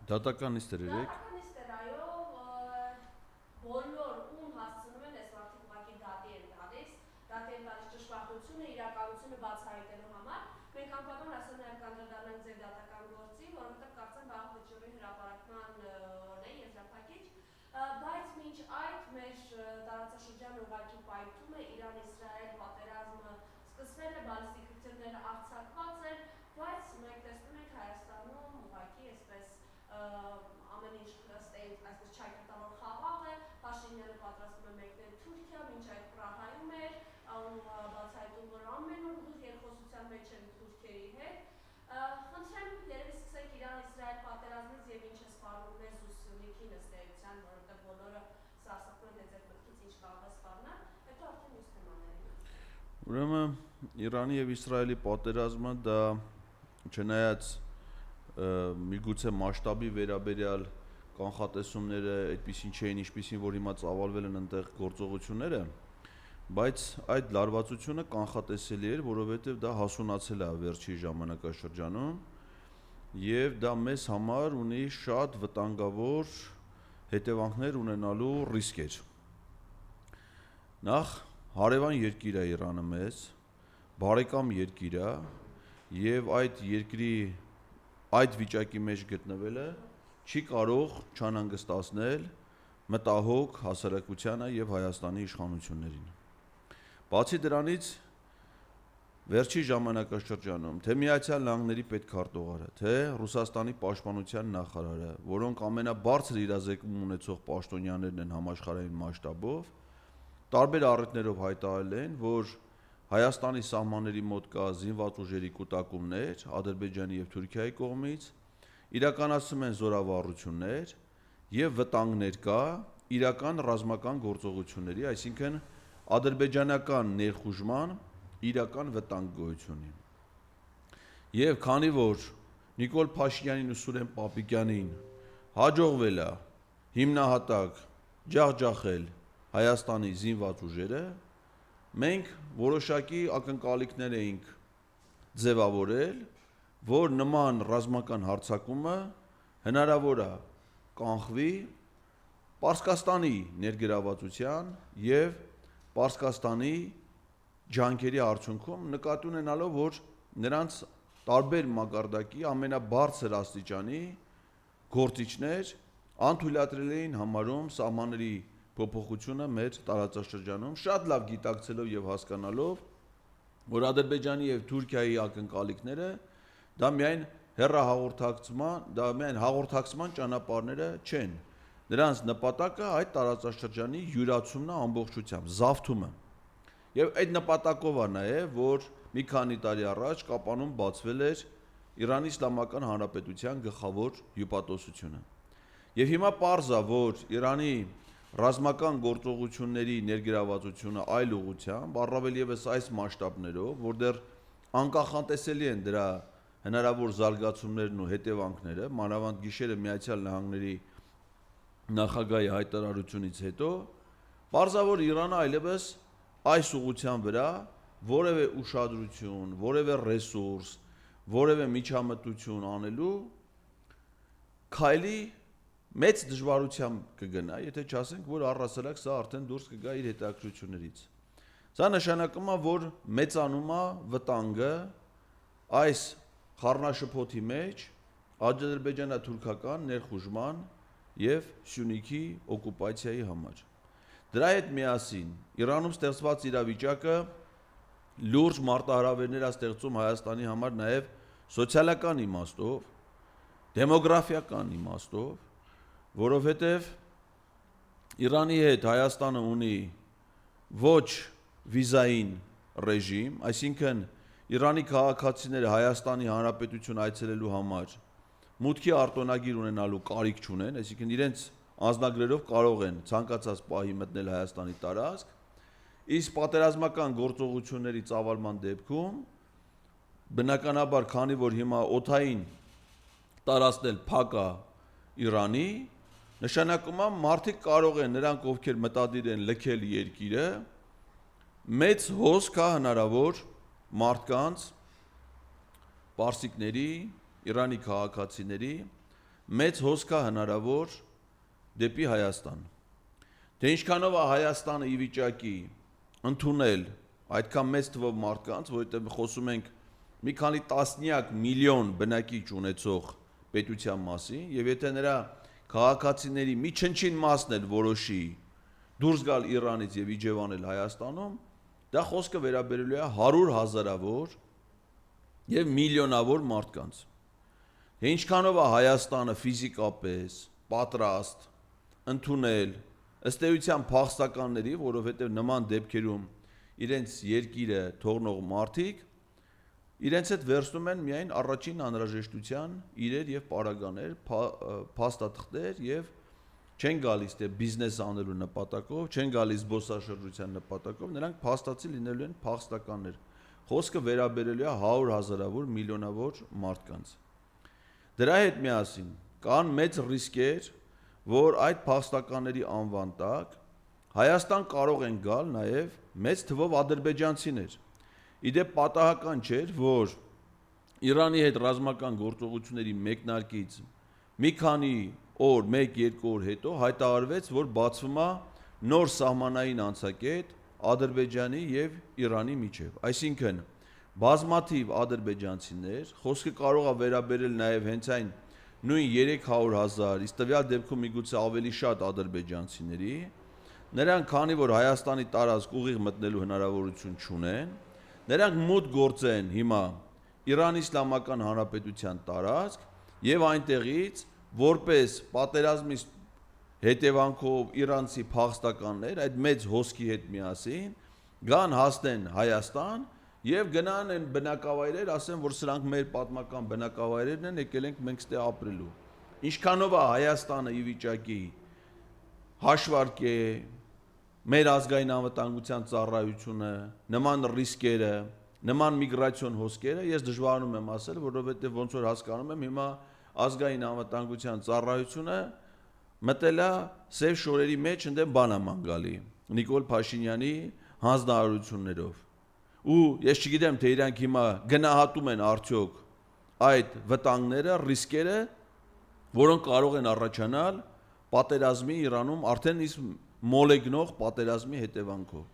Դատական նիստեր երեք։ Դատական նիստեր, այո, բոլոր ում հասցնում են այս մարդիկ ուղղակի դատի են տալիս ճշմարտությունը, իրականությունը բացահայտելու համար։ Մենք անպայման հասանակ կանդրադառնանք ձեր դատական գործի, որովհետև կարծեմ վաղ վճռի հրապարակման է եզրափակիչ, բայց մինչ այդ մեր տարածաշրջանը ուղղակի պայթում է, Իրան-Իսրայել պատերազմը սկսվել է, բալիստիկ հրթիռները արձակված են, բայց մենք տեսնում ենք Հայաստանում ուղղակի այսպես ամեն ինչ ըստ այսպես չայկրտավոր խաղաղ է, Փաշինյանը պատրաստվում է մեկնել Թուրքիա, մինչ այդ Պրահայում էր, բացահայտում, որ ամեն օր երկխոսության մեջ են թուրքերի հետ։ Խնդրեմ, երևի սկսենք Իրան-Իսրայել պատերազմից եւ ինչ է սպառնում մեզ ու Սյունիքին ըստ էության, որովհետեւ բոլորը սարսափում են ձեր մտքից ինչ կարող է սպառնալ, հետո արդեն մյուս թեմաներին։ Ուրեմն Իրանի եւ Իսրայելի պատերազմը դա չնայած միգուցե մասշտաբի վերաբերյալ կանխատեսումները այդպեսին չէին, ինչպեսին որ հիմա ծավալվել են այնտեղ գործողությունները, բայց այդ լարվածությունը կանխատեսելի էր, որովհետև դա հասունացել է վերջի ժամանակաշրջանում եւ դա մեզ համար ունի շատ վտանգավոր հետևանքներ ունենալու ռիսկ էր։ Նախ հարևան երկիր է Իրանը մեզ, բարեկամ երկիր է եւ այդ երկրի այդ վիճակի մեջ գտնվելը չի կարող չանհանգստացնել մտահոգ հասարակությանը եւ Հայաստանի իշխանություններին։ Բացի դրանից վերջի ժամանակաշրջանում թե Միացյալ Նահանգների պետքարտուղարը, թե Ռուսաստանի պաշտպանության նախարարը, որոնք ամենաբարձր իրազեկում ունեցող պաշտոնյաներն են համաշխարհային մասշտաբով, տարբեր առիթներով հայտարարել են, որ Հայաստանի սահմանների մոտ կա զինված ուժերի կուտակումներ Ադրբեջանի եւ Թուրքիայի կողմից, իրականացում են զորավարություններ եւ վտանգներ կա իրական ռազմական գործողությունների, այսինքն ադրբեջանական ներխուժման իրական վտանգ գոյություն ունի։ Եվ քանի որ Նիկոլ Փաշինյանին ու Սուրեն Պապիկյանին հաջողվել է հիմնահատակ ջախջախել Հայաստանի զինված ուժերը, մենք որոշակի ակնկալիքներ էինք ձևավորել, որ նման ռազմական հարձակումը հնարավոր է կանխվի Պարսկաստանի ներգրավվածության եւ Պարսկաստանի ջանքերի արդյունքում, նկատի ունենալով, որ նրանց տարբեր մակարդակի ամենաբարձր աստիճանի գործիչներ անթույլատրել էին համարում սահմանների փոփոխությունը մեր տարածաշրջանում, շատ լավ գիտակցելով եւ հասկանալով, որ Ադրբեջանի եւ Թուրքիայի ակնկալիքները դա միայն հաղորդակցման ճանապարհները չեն։ Նրանց նպատակը այդ տարածաշրջանի յուրացումն է ամբողջությամբ, զավթումը։ Եվ այդ նպատակով է նաեւ, որ մի քանի տարի առաջ Կապանում բացվել էր Իրանի Իսլամական Հանրապետության գլխավոր հյուպատոսությունը։ Եվ հիմա պարզ է, որ Իրանի ռազմական գործողությունների ներգրավվածությունը այլ ուղղությամբ, առավել եւս այս մասշտաբներով, որտեղ անկախանտեսելի են դրա հնարավոր զարգացումներն ու հետևանքները, մանավանդ գիշերը Միացյալ Նահանգների նախագահի հայտարարությունից հետո, պարզավոր Իրանը այլևս այս ուղղության վրա որևէ ուշադրություն, որևէ ռեսուրս, որևէ միջամտություն անելու քայլի մեծ դժվարությամբ կգնա, եթե չասենք, որ առհասարակ սա արդեն դուրս կգա իր հետաքրքրություններից։ Սա նշանակում է, որ մեծանում է վտանգը այս խառնաշփոթի մեջ ադրբեջանա-թուրքական ներխուժման եւ Սյունիքի օկուպացիայի համար։ Դրա հետ միասին Իրանում ստեղծված իրավիճակը լուրջ մարտահրավերներ է ստեղծում Հայաստանի համար նաեւ սոցիալական իմաստով, դեմոգրաֆիական իմաստով, որովհետեւ Իրանի հետ Հայաստանը ունի ոչ վիզային ռեժիմ, այսինքն Իրանի քաղաքացիները Հայաստանի Հանրապետություն այցելելու համար մուտքի արտոնագիր ունենալու կարիք չունեն, այսինքն իրենց անձնագրերով կարող են ցանկացած պահի մտնել Հայաստանի տարածք, իսկ պատերազմական գործողությունների ծավալման դեպքում բնականաբար, քանի որ հիմա օդային տարածքնել փակ է Իրանի, նշանակում է մարդիկ կարող են, նրանք ովքեր մտադիր են լքել երկիրը, մեծ հոսք է հնարավոր մարդկանց, պարսիկների, Իրանի քաղաքացիների մեծ հոսք է հնարավոր դեպի Հայաստան։ Թե ինչքանով է Հայաստանը ի վիճակի ընդունել այդքան մեծ թվով մարդկանց, որովհետև խոսում ենք մի քանի տասնյակ միլիոն բնակիչ ունեցող պետության մասին, եւ եթե նրա քաղաքացիների մի չնչին մասն էլ որոշի դուրս գալ Իրանից եւ իջևանել Հայաստանում, դա խոսքը վերաբերելու է 100,000-ավոր եւ միլիոնավոր մարդկանց։ Թե ինչքանով է Հայաստանը ֆիզիկապես պատրաստ ընդունել ըստ էության փախստականների, որովհետեւ նման դեպքերում իրենց երկիրը թողնող մարդիկ իրենց հետ վերցնում են միայն առաջին անհրաժեշտության իրեր եւ պարագաներ, փաստաթղթեր եւ չեն գալիս թե բիզնես անելու նպատակով, չեն գալիս զբոսաշրջության նպատակով, նրանք փաստացի լինելու են փախստականներ։ Խոսքը վերաբերելու է 100,000-ավոր միլիոնավոր մարդկանց։ Դրա հետ միասին կան մեծ ռիսկեր, որ այդ փախստականների անվան տակ Հայաստան կարող են գալ նաեւ մեծ թվով ադրբեջանցիներ։ Իդեպ պատահական չէր, որ Իրանի հետ ռազմական գործողությունների մեկնարկից մի քանի օր, 1-2 օր հետո հայտարարվեց, որ բացվում է նոր սահմանային անցակետ Ադրբեջանի եւ Իրանի միջեւ։ Այսինքն բազմաթիվ ադրբեջանցիներ, խոսքը կարող է վերաբերել նաեւ հենց այն նույն 300,000, իսկ տվյալ դեպքում միգուցե ավելի շատ ադրբեջանցիների, նրանք քանի որ Հայաստանի տարածք ուղիղ մտնելու հնարավորություն չունեն, նրանք մուտք գործեն հիմա Իրանի Իսլամական Հանրապետության տարածք եւ այնտեղից որպես պատերազմի հետևանքով իրանցի փախստականներ այդ մեծ հոսքի հետ միասին գան հասնեն Հայաստան եւ գնան այն բնակավայրեր, ասեն որ սրանք մեր պատմական բնակավայրերն են, եկել ենք մենք ստե ապրելու։ Ինչքանով է Հայաստանը ի վիճակի հաշվարկե մեր ազգային անվտանգության ծառայությունը, նման ռիսկերը, նման միգրացիոն հոսքերը ես դժվարանում եմ ասել, որովհետև ոնց որ հասկանում եմ հիմա ազգային անվտանգության ծառայությունը մտել է սև շորերի մեջ ընդդեմ բանաման գալի Նիկոլ Փաշինյանի հանձնարարություններով։ Ու ես չգիտեմ թե իրանք հիմա գնահատում են արդյոք այդ վտանգները, ռիսկերը, որոնք կարող են առաջանալ պատերազմի Իրանում արդեն իսկ մոլեգնող պատերազմի հետևանքով։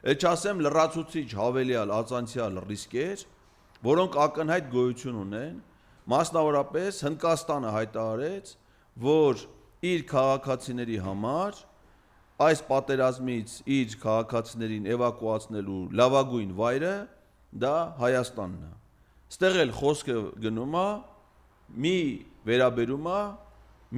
Էլ չասեմ լրացուցիչ հավելյալ ածանցյալ ռիսկեր, որոնք ակնհայտ գոյություն ունեն, մասնավորապես Հնդկաստանը հայտարարեց, որ իր քաղաքացիների համար այս պատերազմից իր քաղաքացիներին էվակուացնելու լավագույն վայրը դա Հայաստանն է։ Ստեղ էլ խոսքը գնում է մի վերաբերում է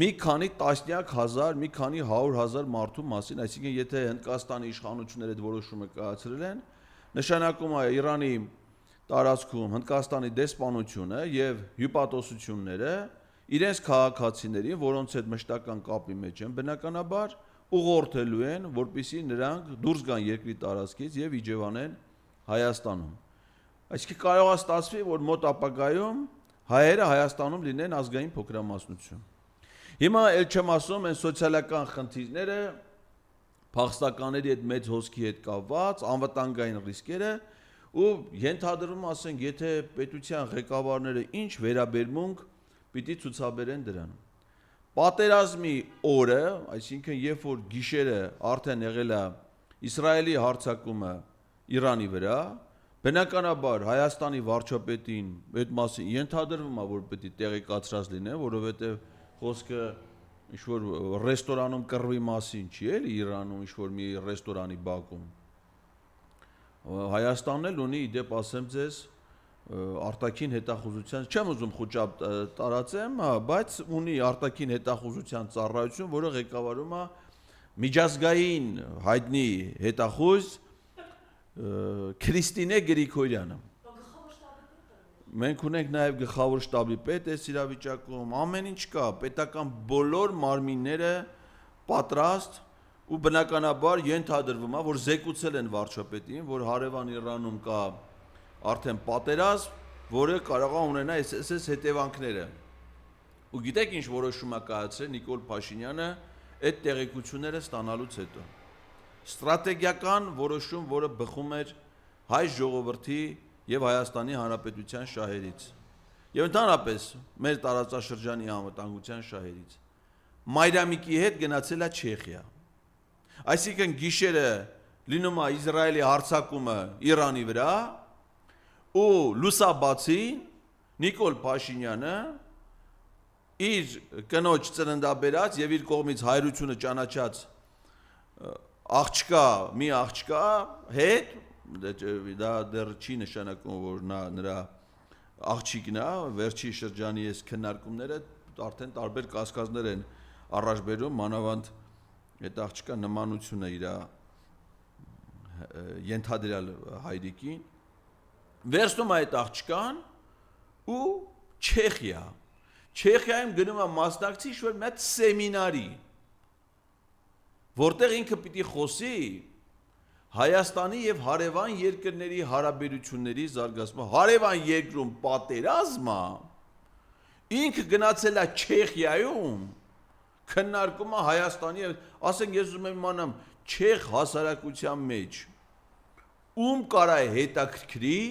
մի քանի տասնյակ հազար, մի քանի 100,000 մարդու մասին, այսինքն եթե Հնդկաստանի իշխանությունները այդ որոշումը կայացրել են, նշանակում է Իրանի տարածքում Հնդկաստանի դեսպանությունը եւ հյուպատոսությունները իրենց քաղաքացիներին, որոնց հետ մշտական կապի մեջ են, բնականաբար ուղղորդելու են, որպեսզի նրանք դուրս գան երկրի տարածքից եւ իջևանեն Հայաստանում։ Այսինքն կարող է ստացվի, որ մոտ ապագայում հայերը Հայաստանում լինեն ազգային փոքրամասնություն։ Հիմա էլ չեմ ասում են սոցիալական խնդիրները, փախստականների այդ մեծ հոսքի հետ կապված, անվտանգային ռիսկերը ու ենթադրում ասենք, եթե պետության ղեկավարները ինչ վերաբերմունք պիտի ցուցաբերեն դրան։ Պատերազմի օրը, այսինքն երբ որ գիշերը արդեն եղել է Իսրայելի հարձակումը Իրանի վրա, բնականաբար Հայաստանի վարչապետին այդ մասին ենթադրվում է, որ պիտի տեղեկացրած լինեն, որովհետև խոսքը ինչ-որ ռեստորանում կռվի մասին չի էլի Իրանում, ինչ-որ մի ռեստորանի բակում։ Հայաստանն էլ ունի, իդեպ ասեմ ձեզ, արտաքին հետախուզության, չեմ ուզում խոճապ տարածեմ, բայց ունի արտաքին հետախուզության ծառայություն, որը ղեկավարում է միջազգային հայտնի հետախուզ Քրիստինե Գրիգորյանը։ Մենք ունենք նաև գլխավոր շտաբի պետ այս իրավիճակում, ամեն ինչ կա, պետական բոլոր մարմինները պատրաստ ու բնականաբար ենթադրվում է, որ զեկուցել են վարչապետին, որ հարևան Իրանում կա արդեն պատերազմ, որը կարող է ունենա այս հետևանքները։ Ու գիտեք ինչ որոշում է կայացրել Նիկոլ Փաշինյանը այդ տեղեկությունները ստանալուց հետո։ Ստրատեգիական որոշում, որը բխում էր հայ ժողովրդի եւ Հայաստանի Հանրապետության շահերից։ եւ ընդհանրապես մեր տարածաշրջանի անվտանգության շահերից։ Մայրամիկի հետ գնացել է Չեխիա։ Այսինքն գիշերը լինում է Իսրայելի հարձակումը Իրանի վրա ու լուսաբացին Նիկոլ Փաշինյանը իր կնոջ ծննդաբերած եւ իր կողմից հայրությունը ճանաչած մի աղջկա հետ դա դեռ չի նշանակում որ նրա աղջիկն է վերջի շրջանի այս քննարկումները արդեն տարբեր կասկածներ են առաջ բերում մանավանդ այդ աղջկա նմանությունը իր ենթադրյալ հայրիկին վերցնում է այդ աղջկան ու Չեխիայում գնում է մասնակցի ինչ-որ մի հատ սեմինարի որտեղ ինքը պիտի խոսի Հայաստանի եւ հարևան երկրների հարաբերությունների զարգացման հարևան երկրում պատերազմը ինքը գնացել է Չեխիայում քննարկում է Հայաստանի ասենք ես ուզում եմ իմանամ չեխ հասարակության մեջ ում կարա հետաքրքրի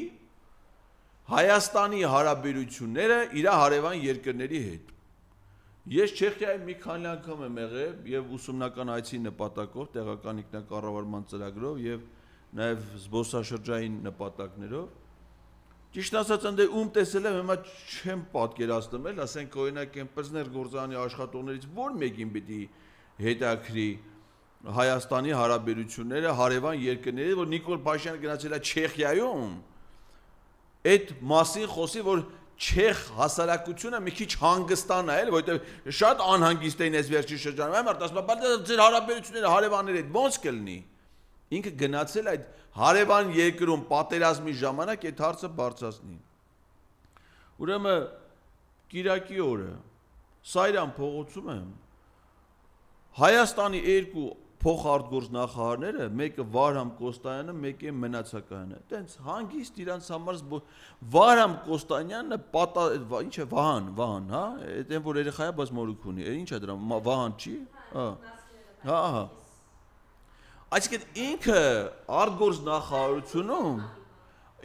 Հայաստանի հարաբերությունները իր հարևան երկրների հետ Ես Չեխիայի մի քանի անգամ եմ եղել եւ ուսումնական այցի նպատակով տեղական ինքնակառավարման ծրագրով եւ նաեւ զբոսաշրջային նպատակներով Ճիշտ ասած ընդ ում տեսել եմ հիմա չեմ պատկերացնում էլ ասենք օրինակ Կեմպերսներ գործարանի աշխատողներից որ մեկին պիտի հետաքրի Հայաստանի հարաբերությունները հարևան երկրների որ Նիկոլ Փաշինյանը գնացել է Չեխիայում այդ մասին խոսի որ Չեխ հասարակությունը մի քիչ հանգստան է, որովհետև շատ անհանգիստ էին այս վերջի շրջանում, այլ ասում բայց ձեր հարաբերությունները հարևանների հետ ո՞նց կլինի։ Ինքը գնացել այդ հարևան երկրում պատերազմի ժամանակ այդ հարցը բարձրացնի։ Ուրեմն Կիրակի օրը Սայրան փողոցում եմ Հայաստանի երկու փոխարտգործ նախարարները, մեկը Վարհամ Կոստանյանը, մեկը Մնացակայանը, տենց հանգիստ իրանց համար Վարհամ Կոստանյանը ինչ է Վահան, հա, այդեն որ երեխա է, բայց մորուք ունի, ինչ է դրա Վահան չի, հա։ Այսինքն ինքը արտգործ նախարարությունում,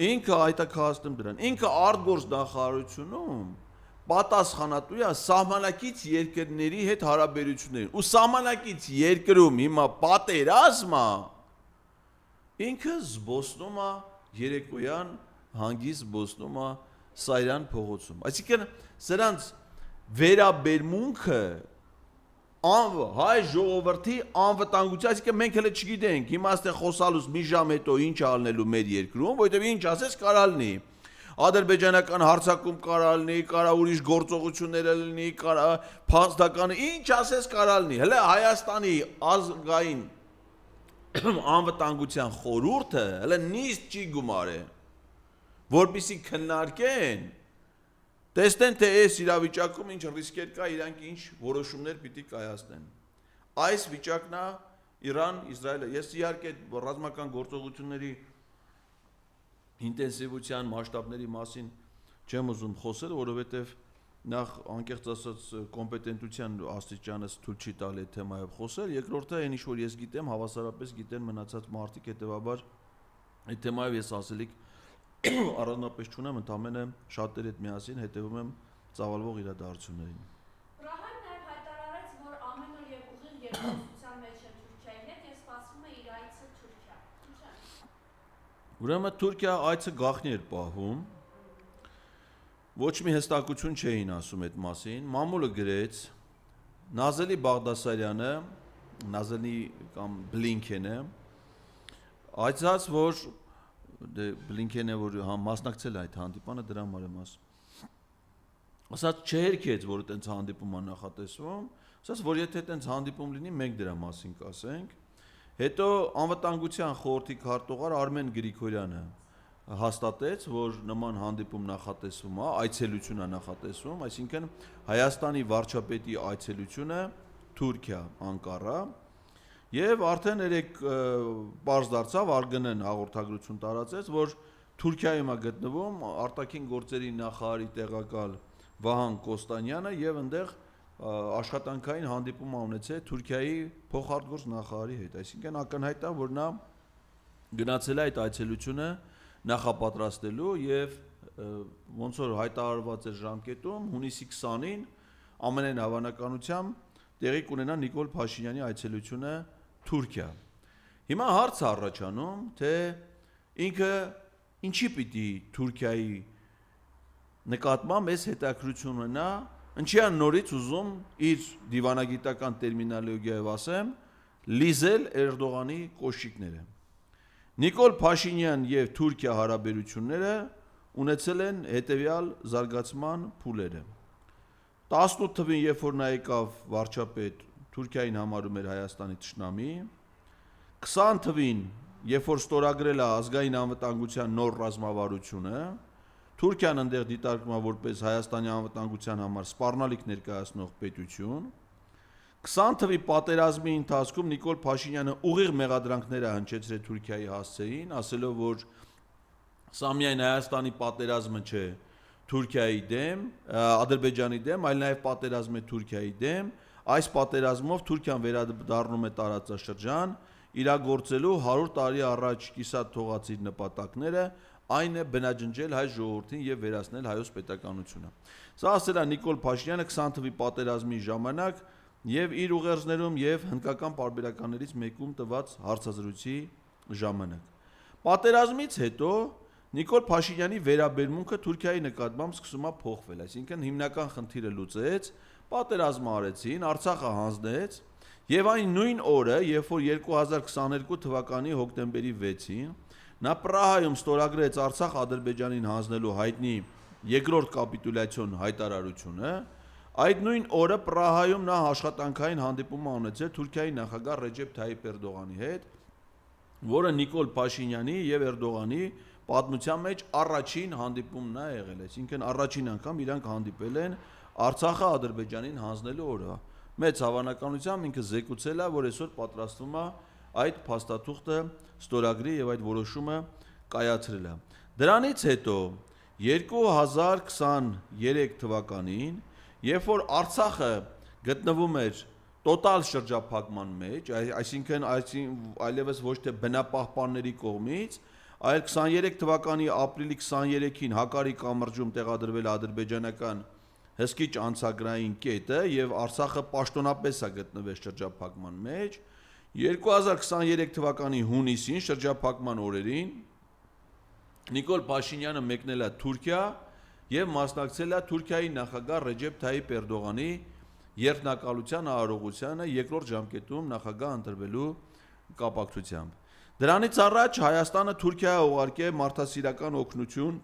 ինքը այտակահասնում դրան, ինքը արտգործ նախարարությունում պատասխանատու է սահմանակից երկրների հետ հարաբերություններին ու սահմանակից երկրում հիմա պատերազմը ինքը զբոսնում է երեկոյան հանգիստ զբոսնում է Սայրան փողոցում այսինքն սրանց վերաբերմունքը հայ ժողովրդի անվտանգության այսինքն մենք հələ չգիտենք հիմա այստեղ խոսալուց մի ժամ հետո ինչ ալնելու մեր երկրում որովհետև ինչ ասես կարա լինի Ադրբեջանական հարձակում կարա լինի, կարա ուրիշ գործողություններ լինի, կարա փաստականը, ինչ ասես կարա լինի։ Հələ Հայաստանի ազգային անվտանգության խորհուրդը հələ նիստ չի գումարել, որպեսզի քննարկեն, տեսնեն թե այս իրավիճակում ինչ ռիսկեր կա, իրանք ինչ որոշումներ պիտի կայացնեն։ Այս վիճակն է Իրան, Իսրայելը։ Ես իհարկե ռազմական գործողությունների ինտենսիվության մասշտաբների մասին չեմ ուզում խոսել, որովհետև նախ անկեղծ ասած կոմպետենտության աստիճանս թույլ չի տալի այդ թեմայով խոսել, երկրորդը այն ինչ որ ես գիտեմ, հավասարապես գիտեն մնացած մարդիկ, հետեւաբար այդ թեմայով ես ասելիք առանձնապես չունեմ, ընդամենը շատերի հետ միասին հետևում եմ ծավալվող իրադարձություններին։ Ռահան նաև հայտարարեց, որ ամեն օր եւ ուղիղ երկխոսության մեջ է Թուրքիայի հետ եւ սպասվում է իր այցը Թուրքիա։ Ուրեմն Թուրքիա այցը գաղտնի էր պահում, ոչ մի հստակություն չէին ասում այդ մասին, մամուլը գրեց, Նազելի Բաղդասարյանը, Նազելի կամ Բլինքենը, այցած, որ Բլինքենը, որ մասնակցել է այդ հանդիպանը, դրա համար եմ ասում, ասած չհերքեց, որ այդպես հանդիպում է նախատեսվում, ասած, որ եթե այդպես հանդիպում լինի, մենք դրա մասին կասենք, Հետո անվտանգության խորհրդի քարտուղար Արմեն Գրիգորյանը հաստատեց, որ նման հանդիպում նախատեսվում է, այցելություն է նախատեսվում, այսինքն Հայաստանի վարչապետի այցելությունը Թուրքիա, Անկարա, եւ արդեն երեք բարձ դարձավ ԱՐԳՆ-ն հաղորդագրություն տարածեց, որ Թուրքիայում է գտնվում արտաքին գործերի նախարարի տեղակալ Վահան Կոստանյանը եւ այնտեղ աշխատանքային հանդիպում ունեցել Թուրքիայի փոխարտգործ նախարարի հետ, այսինքն ակնհայտ է, որ նա գնացել է այդ այցելությունը նախապատրաստելու եւ ոնց որ հայտարարված էր ժամկետում հունիսի 20-ին ամենայն հավանականությամբ տեղի կունենա Նիկոլ Փաշինյանի այցելությունը Թուրքիա։ Հիմա հարց է առաջանում, թե ինքը ինչի պիտի Թուրքիայի նկատմամբ այս հետաքրություն ունենա, ինչի է նորից ուզում իր դիվանագիտական տերմինոլոգիայով ասեմ, լիզել Էրդողանի կոշիկները։ Նիկոլ Փաշինյան եւ Թուրքիա հարաբերությունները ունեցել են հետեւյալ զարգացման փուլերը։ 18 թվին, երբ որ նա եկավ վարչապետ, Թուրքիային համարում էր Հայաստանի թշնամի, 20 թվին, երբ որ ստորագրել է ազգային անվտանգության նոր ռազմավարությունը, Թուրքիան ընդեղ դիտարկվում է որպես Հայաստանի անվտանգության համար սպառնալիք ներկայացնող պետություն, 20 թվի պատերազմի ընթացքում Նիկոլ Փաշինյանը ուղիղ մեղադրանքներ է հնչեցրել Թուրքիայի հասցեին, ասելով, որ սա միայն Հայաստանի պատերազմը չէ Թուրքիայի դեմ, Ադրբեջանի դեմ, այլ նաև պատերազմ է Թուրքիայի դեմ, այս պատերազմով Թուրքիան վերադառնում է տարածաշրջան, իրագործելու 100 տարի առաջ կիսատ թողած իր նպատակները, այն է բնաջնջել հայ ժողովրդին եւ վերացնել հայոց պետականությունը։ Սա ասել է Նիկոլ Փաշինյանը 20 թվի պատերազմի ժամանակ եւ իր ուղերձներում եւ հնդկական պարբերականներից մեկում տված հարցազրույցի ժամանակ։ Պատերազմից հետո Նիկոլ Փաշինյանի վերաբերմունքը Թուրքիայի նկատմամբ սկսում է փոխվել, այսինքն հիմնական խնդիրը լուծեց, պատերազմը արեցին, Արցախը հանձնեց եւ այն նույն օրը, երբ որ 2022 թվականի հոկտեմբերի 6-ին նա Պրահայում ստորագրեց Արցախ Ադրբեջանին հանձնելու հայտնի երկրորդ կապիտուլյացիոն հայտարարությունը, այդ նույն օրը Պրահայում նա աշխատանքային հանդիպում ունեցել Թուրքիայի նախագահ Ռեջեփ Թայիփ Էրդողանի հետ, որը Նիկոլ Փաշինյանի եւ Էրդողանի պատմության մեջ առաջին հանդիպումն է եղել, այսինքն առաջին անգամ իրանք հանդիպել են Արցախը Ադրբեջանին հանձնելու օրը։ Մեծ հավանականությամբ ինքը զեկուցել է, որ այսօր պատրաստվում է այդ փաստաթուղթը ստորագրի եւ այդ որոշումը կայացրել է։ Դրանից հետո 2023 թվականին, երբ որ Արցախը գտնվում էր տոտալ շրջափակման մեջ, այսինքն այլևս ոչ թե բնապահպանների կողմից, այլ 23 թվականի ապրիլի 23-ին Հակարի կամրջում տեղադրվել ադրբեջանական հսկիչ անցագրային կետը եւ Արցախը պաշտոնապես է գտնվել շրջափակման մեջ, 2023 թվականի հունիսին շրջափակման օրերին Նիկոլ Փաշինյանը մեկնել է Թուրքիա եւ մասնակցել է Թուրքիայի նախագահ Ռեջեփ Թայիփ Էրդողանի երթնակալության արարողությանը երկրորդ ժամկետում նախագահ ընտրվելու կապակցությամբ։ Դրանից առաջ Հայաստանը Թուրքիա ուղարկել է մարդասիրական օգնություն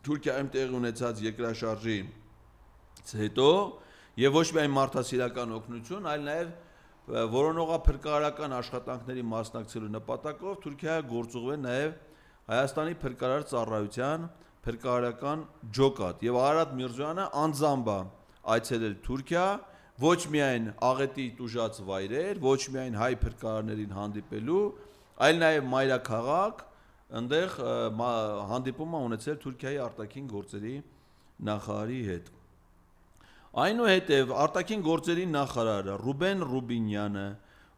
Թուրքիայում տեղի ունեցած երկրաշարժից հետո եւ ոչ միայն մարդասիրական օգնություն, այլ նաեւ որոնողափրկարարական աշխատանքների մասնակցելու նպատակով Թուրքիայը գործուղվել նաեւ Հայաստանի փրկարար ծառայության փրկարարական ջոկատ եւ Արարատ Միրզոյանը անձամբ այցելել Թուրքիա ոչ միայն աղետի տուժած վայրեր, ոչ միայն հայ փրկարարներին հանդիպելու, այլ նաեւ մայրաքաղաք, այնտեղ հանդիպում է ունեցել Թուրքիայի արտաքին գործերի նախարարի հետ։ Այնուհետև արտաքին գործերի նախարարը Ռուբեն Ռուբինյանը,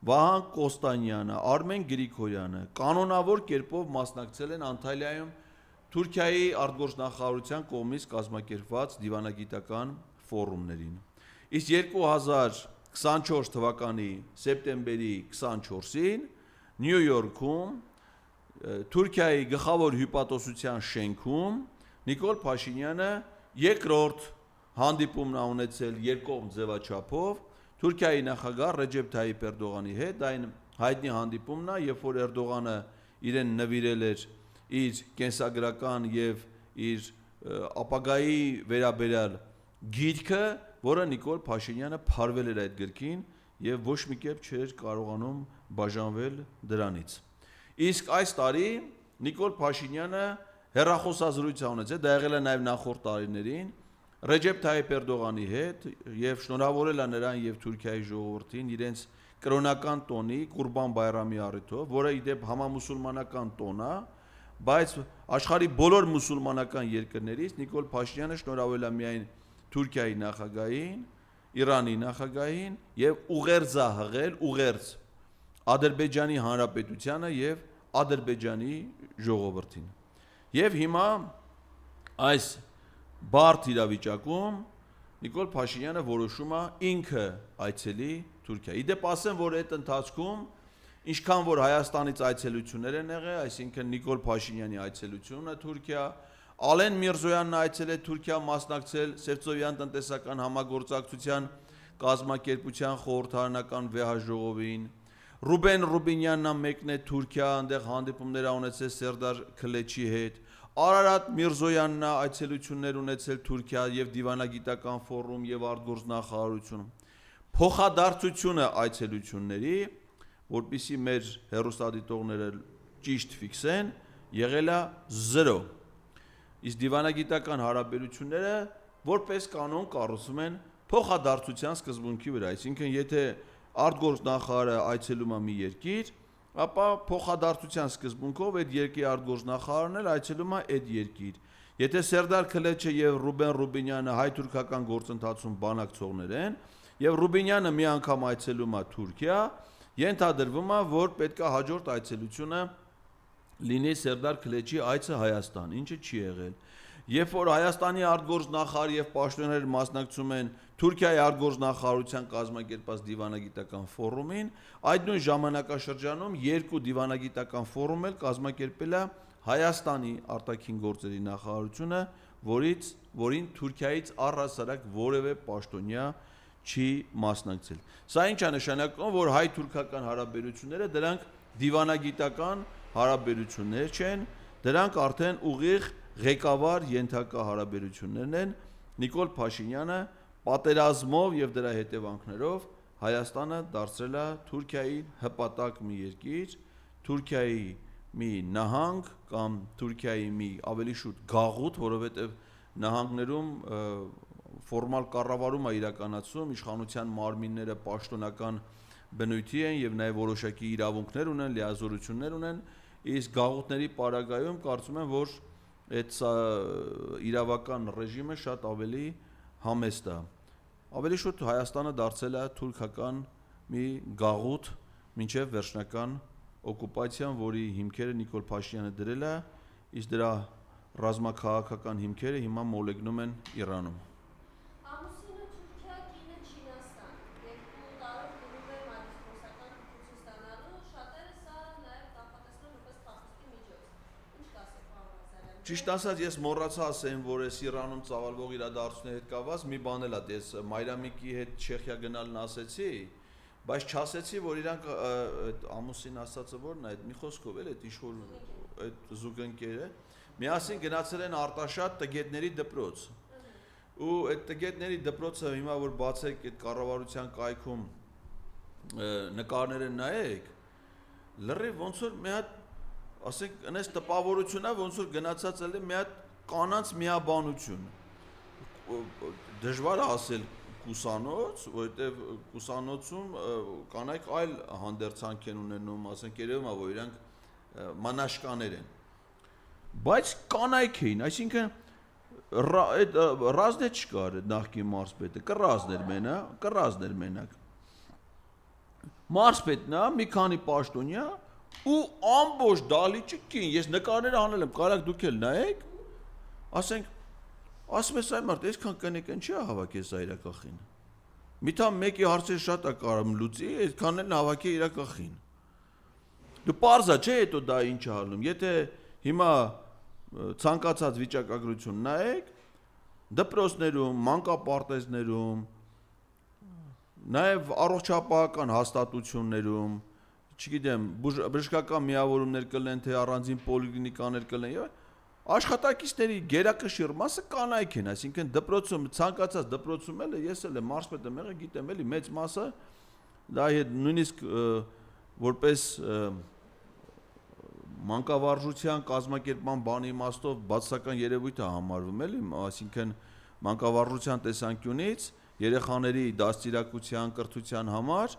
Վահան Կոստանյանը, Արմեն Գրիգորյանը կանոնավոր կերպով մասնակցել են Անտալիայում Թուրքիայի արտգործնախարարության կողմից կազմակերպված դիվանագիտական ֆորումներին։ Իսկ 2024 թվականի սեպտեմբերի 24-ին Նյու Յորքում Թուրքիայի գլխավոր հյուպատոսության շենքում Նիկոլ Փաշինյանը երկրորդ հանդիպումն է ունեցել երկկողմ ձևաչափով Թուրքիայի նախագահ Ռեջեփ Թայիփ Էրդողանի հետ, այն հայտնի հանդիպումն է, երբ որ Էրդողանը իրեն նվիրել էր իր կենսագրական եւ իր ապագայի վերաբերյալ գիրքը, որը Նիկոլ Փաշինյանը փարվել էր այդ գրքին եւ ոչ մի կերպ չէր կարողանում բաժանվել դրանից։ Իսկ այս տարի Նիկոլ Փաշինյանը հեռախոսազրույց է ունեցել, դա եղել է նաեւ նախորդ տարիներին Ռեջեփ Թայիփ Էրդողանի հետ եւ շնորհավորել է նրան եւ Թուրքիայի ժողովրդին իրենց կրոնական տոնի Կուրբան Բայրամի առիթով, որը ի դեպ համամուսուլմանական տոն է, բայց աշխարհի բոլոր մուսուլմանական երկրներից Նիկոլ Փաշինյանը շնորհավորել է միայն Թուրքիայի նախագահին, Իրանի նախագահին եւ ուղերձ է հղել ուղերձ Ադրբեջանի Հանրապետությանը եւ Ադրբեջանի ժողովրդին։ Եվ հիմա այս բարդ իրավիճակում Նիկոլ Փաշինյանը որոշում է ինքը այցելի Թուրքիա։ Իդեպ ասեմ, որ այդ ընթացքում ինչքան որ Հայաստանից այցելություններ են եղել, այսինքն Նիկոլ Փաշինյանի այցելությունը Թուրքիա, Ալեն Միրզոյանն այցելել Թուրքիա, մասնակցել Սևծովյան տնտեսական համագործակցության կազմակերպության խորհրդարանական վեհաժողովին, Ռուբեն Ռուբինյանն մեկն է Թուրքիա, այնտեղ հանդիպումներ ունեցել Սերդար Քլեչի հետ, Արարատ Միրզոյանն այցելություններ ունեցել Թուրքիա եւ դիվանագիտական ֆորում եւ արտգործնախարարություն։ Փոխադարձությունը այցելությունների, որպիսի մեր հեռուստադիտողները ճիշտ ֆիքսեն, եղել է 0։ Իսկ դիվանագիտական հարաբերությունները որպես կանոն կառուցվում են փոխադարձության սկզբունքի վրա, այսինքն եթե արտգործնախարարը այցելում է մի երկիր, ապա փոխադարձության սկզբունքով այդ երկրի արտգործնախարարն էլ այցելում է այդ երկիր։ Եթե Սերդար Քլեչը եւ Ռուբեն Ռուբինյանը հայ-թուրքական գործընթացում բանակցողներ են, եւ Ռուբինյանը մի անգամ այցելում է Թուրքիա, ենթադրվում է, որ պետք է հաջորդ այցելությունը լինի Սերդար Քլեչի այցը Հայաստան, ինչը չի եղել։ Երբ որ Հայաստանի արտգործնախարար եւ պաշտոններ մասնակցում են Թուրքիայի արտգործնախարարության կազմակերպած դիվանագիտական ֆորումին, այդ նույն ժամանակաշրջանում երկու դիվանագիտական ֆորում էլ կազմակերպել է Հայաստանի արտաքին գործերի նախարարությունը, որին Թուրքիայից առհասարակ որևէ պաշտոնյա չի մասնակցել։ Սա ինչ է նշանակում, որ հայ-թուրքական հարաբերությունները դրանք դիվանագիտական հարաբերություններ չեն, դրանք արդեն ուղիղ ղեկավար ենթակա հարաբերություններն են։ Նիկոլ Փաշինյանը պատերազմով եւ դրա հետևանքներով Հայաստանը դարձրել է Թուրքիայի հպատակ մի երկիր, Թուրքիայի մի նահանգ կամ Թուրքիայի մի ավելի շուտ գաղութ, որովհետեւ նահանգներում ֆորմալ կառավարում է իրականացում, իշխանության մարմինները պաշտոնական բնույթի են եւ նաեւ որոշակի իրավունքներ ունեն, լիազորություններ ունեն, իսկ գաղութների պարագայում կարծում եմ, որ այդ իրավական ռեժիմը շատ ավելի համեստ է։ Ավելի շուտ Հայաստանը դարձել է թուրքական մի գաղութ մինչև վերջնական օկուպացիան, որի հիմքերը Նիկոլ Փաշինյանը դրել է, իսկ դրա ռազմաքաղաքական հիմքերը հիմա մոլեգնում են Իրանում։ Ամուսինը Թուրքիա, կինը Չինաստան։ Երկու տարով գնում է մայրցուսական կրթություն ստանալու, շատերը սա նաև կանխատեսում որպես փախուստի միջոց։ Ինչ կասեք, պարոն Ղազարյան։ Ճիշտ ասած, ես մոռացա ասեմ, որ այս Իրանում ծավալվող իրադարձությունների հետ կապված մի բան էլ է, ես Մայրամիկի հետ Չեխիա գնալն ասեցի, բայց չասեցի, որ իրանք այդ ամուսին ասածը որն է, այդ մի խոսքով էլ այդ ինչ-որ այդ զուգընկերը միասին գնացել են Արտաշատ տգետների դպրոց։ Ու այդ տգետների դպրոցը հիմա որ բացեք այդ կառավարության կայքում նկարները նայեք, լրիվ ոնց որ մի հատ ասենք այնպես տպավորությունա ոնց որ գնացած էլ է մի հատ կանանց միաբանություն։ Դժվար է ասել կուսանոց, որովհետև կուսանոցում կանայք այլ հանդերձանք են ունենում, ասենք երևում է, որ իրանք մանաշկաներ են։ Բայց կանայք էին, այսինքն այդ ռազդե չկար նախկին մարզպետը, կռազներ մենակ։ Մարզպետն է, մի քանի պաշտոնյա ու ամբողջ դալիճը կին, ես նկարները անել եմ, կարաք դուք էլ նայեք, ասում ես այ մարդ, այսքան կնեկեն չի հավաքես այրակախին։ Միթամ մեկի հարցեր շատ է կարամ լուծի, այսքան էլ հավաքի իրակախին։ Դու պարզա չէ հետո դա ինչ է հալնում, եթե հիմա ցանկացած վիճակագրություն նայեք, դպրոցներում, մանկապարտեզներում, նաև առողջապահական հաստատություններում, չգիտեմ, բժշկական միավորումներ կլեն, թե առանձին պոլիկլինիկաներ կլեն, աշխատակիցների գերակշիռ մասը կանայք են, այսինքն դպրոցում, ցանկացած դպրոցում էլ ես էլ եմ մարզպետ եմ եղել, գիտեմ էլի մեծ մասը դա նույնիսկ որպես մանկավարժության կազմակերպման բանի իմաստով բացասական երևույթ է համարվում էլի, այսինքն մանկավարժության տեսանկյունից երեխաների դաստիարակության, կրթության համար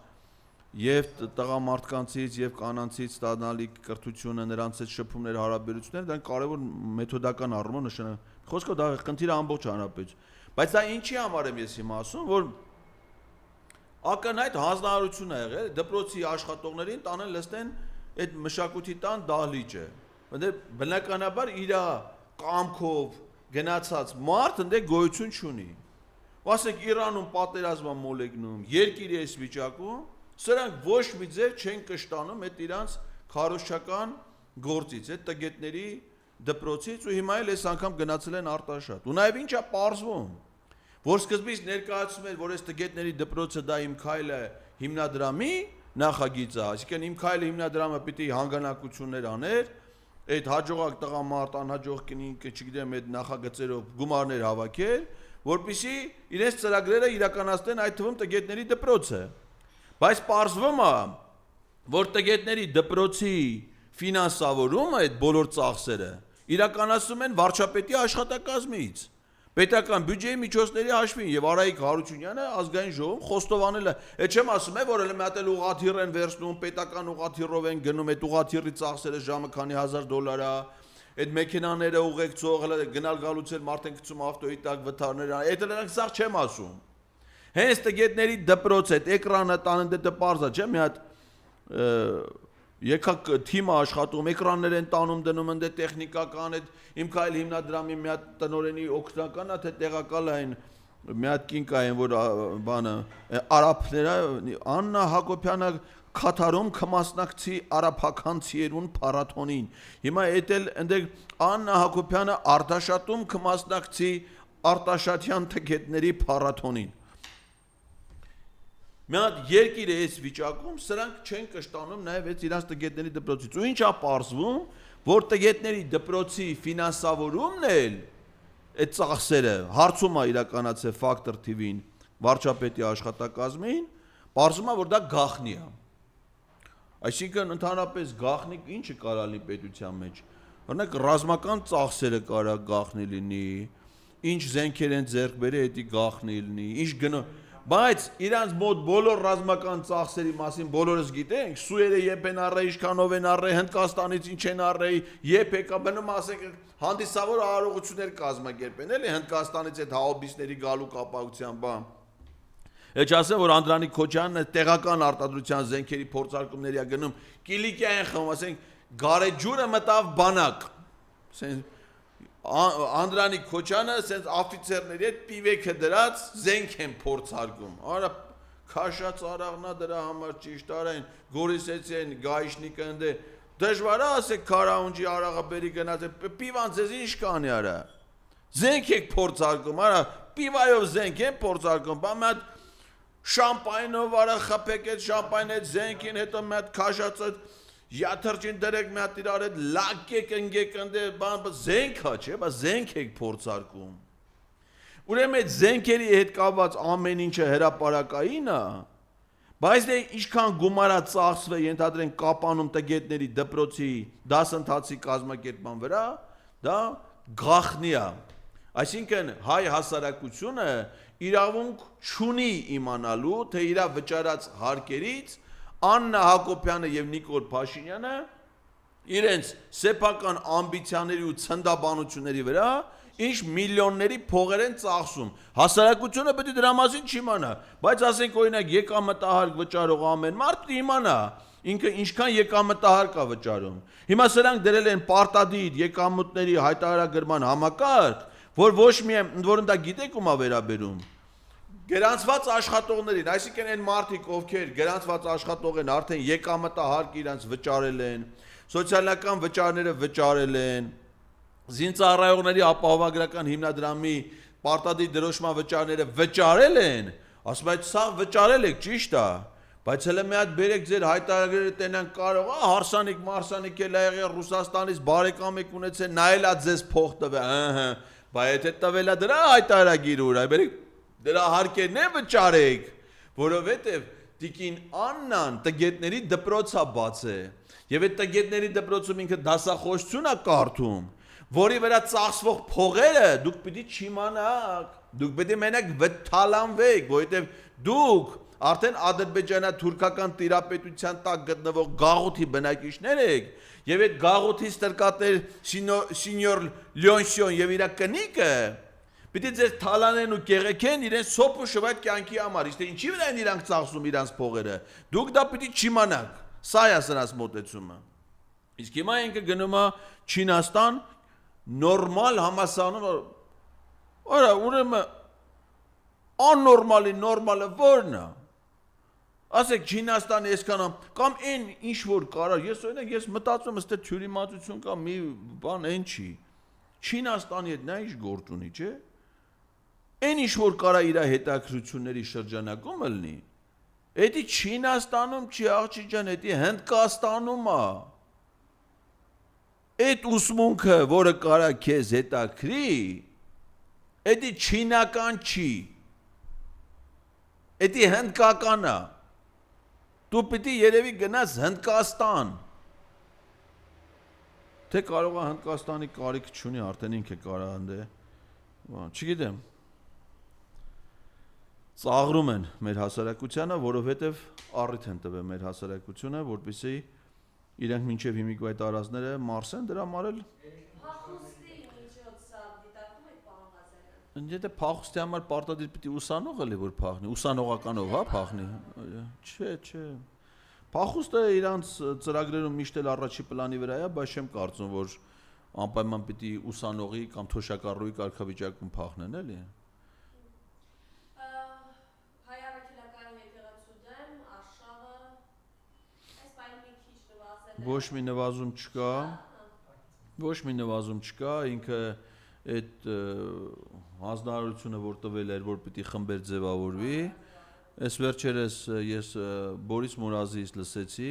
եւ տղամարդկանցից եւ կանանցից ստանալիք կրթությունը, նրանց հետ շփումներ, հարաբերություններ, դա կարևոր մեթոդական առումով նշանակում։ Խոսքով դա խնդիրը ամբողջ հանրապետություն։ Բայց դա ինչի համար եմ ես հիմա ասում, որ ակնհայտ հանձնարարություն է եղել դպրոցի աշխատողներին տանեն լստեն այդ մշակույթի տան դահլիճը։ Որտեղ բնականաբար իր կամքով գնացած մարդ ընդ գոյություն չունի։ Ասենք Իրանում պատերազմը մոլեգնում, երկիրը այս վիճակում, սրանք ոչ մի ձև չեն կշտանում այդ իրանց քարոզչական գործից, այդ տգետների դպրոցից ու հիմա էլ այս անգամ գնացել են Արտաշատ։ Ու նաև ինչա պարզվում, որ սկզբից ներկայացում էր, որ այս տգետների դպրոցը դա իմ քայլը հիմնադրամի նախագիծը, այսինքն իմ քայլը հիմնադրամը պիտի հանգանակություններ աներ, այդ հաջողակ տղամարդ, անհաջող կինինքը, չգիտեմ, այդ նախագծերով գումարներ հավաքեր, որպեսզի իրենց ծրագրերը իրականացնեն այդ թվում տգետների դպրոցը։ Բայց պարզվում է, որ տգետների դպրոցի ֆինանսավորումը այդ բոլոր ծախսերը իրականացում են վարչապետի աշխատակազմից։ Պետական բյուջեի միջոցների հաշվին եւ Արայիկ Հարությունյանը ազգային ժողովում խոստովանել է, այդ չեմ ասում է, որ էլ մի հատ էլ ուղաթիռ են վերցնում, պետական ուղաթիռով են գնում, այդ ուղաթիռի ծախսերը ժամը քանի $1000 է, այդ մեքենաները ուղեկցող գնալ գալուց էլ մարդեն գցում ավտոյի տակ վթարներ, այդ դրանք սաղ չեմ ասում։ Հենց տգետների դպրոց այդ էկրանը տանեն դե պարզա, չէ՞ մի հատ եկակ թիմը աշխատում, էկրաններ են տանում դնում ընդ տեխնիկական այդ իմ քայլ հիմնադրամի մի հատ տնօրենի օգնական է թե տեղակալ այն մի հատ կին կա այն որ բանը արաբները Աննա Հակոբյանը Քաթարում կմասնակցի արաբական ցիերուն փառատոնին հիմա էդ էլ ընդ Աննա Հակոբյանը Արտաշատում կմասնակցի Արտաշատյան տգետների փառատոնին Մի հատ երկիրը այս վիճակում սրանք չեն կշտանում նաև այդ իրանց տգետների դպրոցից ու ինչա պարզվում որ տգետների դպրոցի ֆինանսավորումն էլ այդ ծախսերը հարցում է իրականացել Factor TV-ին վարչապետի աշխատակազմին պարզվում է որ դա գաղտնի է այսինքն ընդհանրապես գաղտնիք ինչը կարա լինի պետության մեջ օրինակ ռազմական ծախսերը կարա գաղտնի լինի ինչ զենքեր են ձեռք բերել դա գաղտնի լինի ինչ գնո Բայց իրանց մոտ բոլոր ռազմական ծախսերի մասին բոլորս գիտենք, սուերը երբ են առել, ինչքանով են առել, Հնդկաստանից ինչ են առել, երբ եկա բնում ասենք հանդիսավոր արարողություններ կազմակերպեն, էլի Հնդկաստանից այդ հաուբիսների գալու կապակցությամբ բան։ Էջ ասեմ, որ Անդրանիկ Քոչյանն տեղական արտադրության զենքերի փորձարկումների է գնում, Կիլիկիա են խմում, ասենք Գարեջուրը մտավ բանակ։ Անդրանիկ Քոչյանը ասենց աֆիցերների հետ պիվեքը դրած զենք են փորձարկում։ Արա քաշած արաղնա դրա համար ճիշտ արեն գորիսեցին գայշնիկը ընդ դժվար է ասեք քարաունջի արաղը բերի գնաց պիվան ձեզ ինչ կանի արա զենք եք փորձարկում արա պիվայով զենք են փորձարկում բա մի հատ շամպայնով արա խփեք այդ շամպայնը զենքին հետո մի հատ քաշածը Յաթրջին դրեք մի հատ իրար հետ լակեք ընկեք ընդ բան զենք հա չէ բա զենք եք փորձարկում Ուրեմն այդ զենքերի հետ կապված ամեն ինչը հրապարակային է բայց դե ինչքան գումարա ծախսվե ենթադրենք կապանում տգետների դպրոցի դասընթացի կազմակերպման վրա դա գաղտնի է այսինքն հայ հասարակությունը իրավունք չունի իմանալու թե իր վճարած հարկերից Աննա Հակոբյանը եւ Նիկոլ Փաշինյանը իրենց սեփական ամբիցիաների ու ցնդաբանությունների վրա ինչ միլիոնների փողեր են ծախսում հասարակությունը պետք է դրա մասին չիմանա բայց ասենք օրինակ եկամտահարկ վճարող ամեն մարդ իմանա ինքը ինչքան եկամտահարկ է վճարում հիմա սրանք դրել են պարտադիր եկամուտների հայտարարագրման համակարգ որ ոչ միայն որն դա գիտեք ում է վերաբերում Գրանցված աշխատողներին, այսինքն այն մարդիկ, ովքեր գրանցված աշխատող են, արդեն եկամտահարկ իրանց վճարել են, սոցիալական վճարները վճարել են, զինծառայողների ապահովագրական հիմնադրամի պարտադիր դրոշման վճարները վճարել են, ասում այդ սա վճարել եք, ճիշտ է, բայց հələ մի հատ բերեք ձեր հայտարարները տենան կարող, հարսանիք, մարսանիք էլ եղել Ռուսաստանից բարեկամ եք ունեցել, նայելա ձեզ փող տվել, բայց եթե տվելա դրա հայտարարագիր ուր, բերեք Դրա հարկերն է վճարեք, որովհետև տիկին Աննան տգետների դպրոց է բացել եւ այդ տգետների դպրոցում ինքը դասախոսություն է կարդում, որի վրա ծախսվող փողերը դուք պիտի չիմանաք, դուք պետք է մենակ վթալանվեք, որովհետև դուք արդեն ադրբեջանա-թուրքական տիրապետության տակ գտնվող գաղութի բնակիչներ եք եւ այդ գաղութի ստրկատեր սինյոր Լյոնսյոն եւ իր կնիկը Պիտի ձեր թալանեն ու կեղեքեն իրենց սոփ ու շվայտ կյանքի համար, իսկ ինչի վրա են իրանք ծախսում իրանց փողերը, դուք դա պիտի չիմանաք, սա է սրանց մոտեցումը, իսկ հիմա ինքը գնում է Չինաստան նորմալ համասարանում Արա, ուրեմն աննորմալի նորմալը ո՞րն է։ Ասեք Չինաստանի այսքան կամ այն ինչ որ կարա, ես մտածում եմ, ըստ թյուրիմացություն կամ մի բան այն չի։ Չինաստանի հետ նա ինչ գործ ունի, չէ՞։ Այն ինչ որ կարա իր հետաքրությունների շրջանակում լինի, էդի Չինաստանում չի աղջի ջան, էդի Հնդկաստանում է։ Այդ ուսմունքը, որը կարա քեզ հետաքրի, էդի չինական չի։ Էդի հնդկական է։ Դու պիտի երևի գնաս Հնդկաստան։ Թե կարող է Հնդկաստանի կարիք չունի, արդեն ինքը կարա ընդ է։ Չգիտեմ։ Ծաղրում են մեր հասարակությանը, որովհետև առիթ են տվել մեր հասարակությունը, որպեսզի իրենք մինչև հիմիկվա այդ արածները մարսեն, դրա համար էլ Փախուստի միջոցով դիտարկում եք պարոն Ղազարյան։ Եթե փախուստի համար պարտադիր պիտի ուսանող էլի որ փախնի, ուսանողականով հա փախնի։ Չէ։ Փախուստը իրանց ծրագրերում միշտ էլ առաջի պլանի վրա է, բայց չեմ կարծում, որ անպայման պիտի ուսանողի կամ թոշակառուի կարգավիճակում փախնեն, էլի։ Հայ առաքելական եկեղեցու դեմ արշավը այս բանը մի քիչ նվազել է։ Ոչ մի նվազում չկա։ Ոչ մի նվազում չկա, ինքը այդ հանձնարարությունը որ տվել էր, որ պիտի խմբեր ձևավորվի, այս վերջերս ես Բորիս Մուրազիից լսեցի,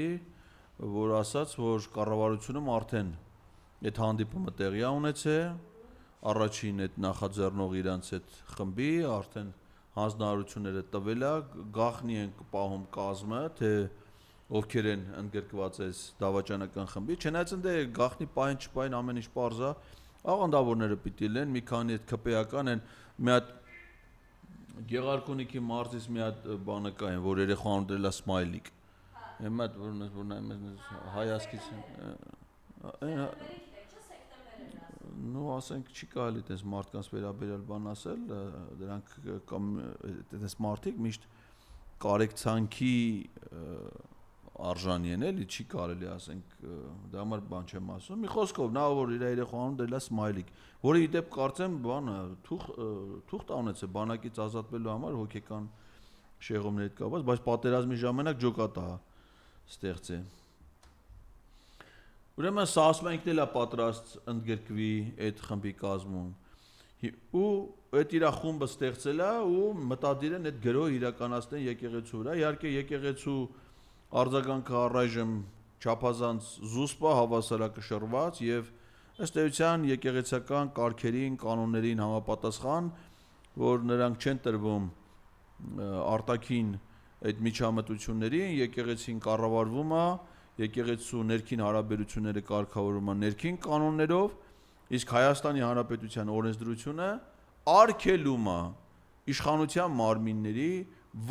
որ ասաց, որ կառավարությունում արդեն այդ հանդիպումը տեղի է ունեցել, առաջին այդ նախաձեռնող իրանց այդ խմբի արդեն հանձնարարությունները տվել է, գաղտնի են պահում կազմը, թե ովքեր են ընդգրկված այս դավաճանական խմբի, չնայած ընդ գաղտնի պահեն չպահեն ամեն ինչ պարզ է, աղանդավորները պիտի լինեն, մի քանի այդ քպեական են, մի հատ Գեղարքունիքի մարզից մի հատ բանը կա են, որ երեխան դրել է սմայլիկ։ Հիմա որ նայում հայացքից նո ասենք չի կարելի դες մարդկանց վերաբերյալ բան ասել, դրանք կամ դες մարդիկ միշտ կարեկցանքի արժանի են էլի, չի կարելի ասենք դա համար բան չեմ ասում։ Մի խոսքով նա որ իր երեխան դրել է սմայլիկ, որը ի դեպ կարծեմ բանը թուղթ անեց է բանակից ազատվելու համար հոգեկան շեղումների հետ կապված, բայց պատերազմի ժամանակ ջոկատա ստեղծե։ Ուրեմն սա ասում ենք էլ է պատրաստ ընդգրկվի այդ խմբի կազմում։ Ու այդ իր խումբը ստեղծել է ու մտադիր են այդ գրոհ իրականացնեն եկեղեցու վրա։ Իհարկե եկեղեցու արձագանքը առայժմ չափազանց զուսպ է, հավասարակշռված եւ ըստ էության եկեղեցական կարգերին, կանոններին համապատասխան, որ նրանք չեն տրվում արտաքին այդ միջամտություններին, եկեղեցին կառավարվում է, եկեղեցու ներքին հարաբերությունները կարգավորվում է ներքին կանոններով, իսկ Հայաստանի Հանրապետության օրենսդրությունը արգելում է իշխանության մարմինների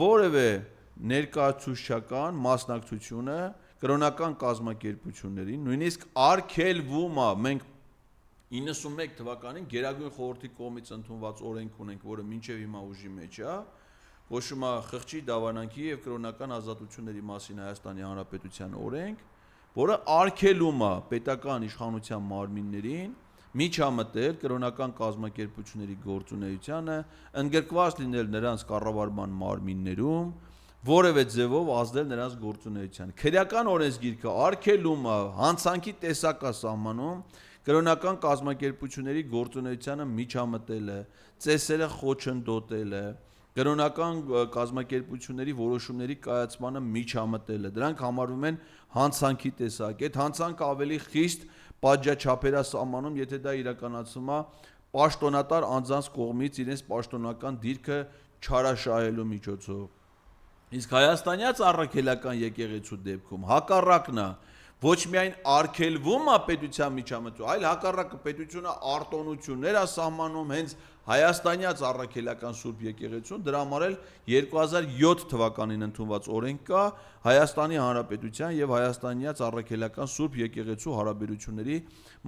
որևէ ներկայացուցչական մասնակցությունը կրոնական կազմակերպություններին, նույնիսկ արգելվում է, մենք 91 թվականին Գերագույն խորհրդի կողմից ընդունված օրենք ունենք, որը մինչև հիմա ուժի մեջ է, կոչվում է խղճի, դավանանքի եւ կրոնական ազատությունների մասին Հայաստանի Հանրապետության օրենք, որը արգելում է պետական իշխանության մարմիններին միջամտել կրոնական կազմակերպությունների գործունեությանը, ընդգրկված լինել նրանց կառավարման մարմիններում, որևէ ձևով ազդել նրանց գործունեությանը։ Քրեական օրենսգիրքը արգելում է հանցանքի տեսակա սահմանում կրոնական կազմակերպությունների գործունեությանը միջամտելը, ծեսերը խոչընդոտելը, կրոնական կազմակերպությունների որոշումների կայացմանը միջամտելը, դրանք համարվում են հանցանքի տեսակ։ Այդ հանցանքը ավելի խիստ պատժաչափեր է սահմանում, եթե դա իրականացվում է պաշտոնատար անձանց կողմից իրենց պաշտոնական դիրքը չարաշահելու միջոցով։ Իսկ հայաստանյաց առաքելական եկեղեցու դեպքում հակառակն է, ոչ միայն արգելվում է պետության միջամտություն, այլ հակառակը պետությունը արտոնություններ է սահմանում հենց հայաստանյաց առաքելական Սուրբ եկեղեցուն, դրա համար էլ 2007 թվականին ընդունված օրենք կա Հայաստանի Հանրապետության եւ հայաստանյաց առաքելական Սուրբ եկեղեցու հարաբերությունների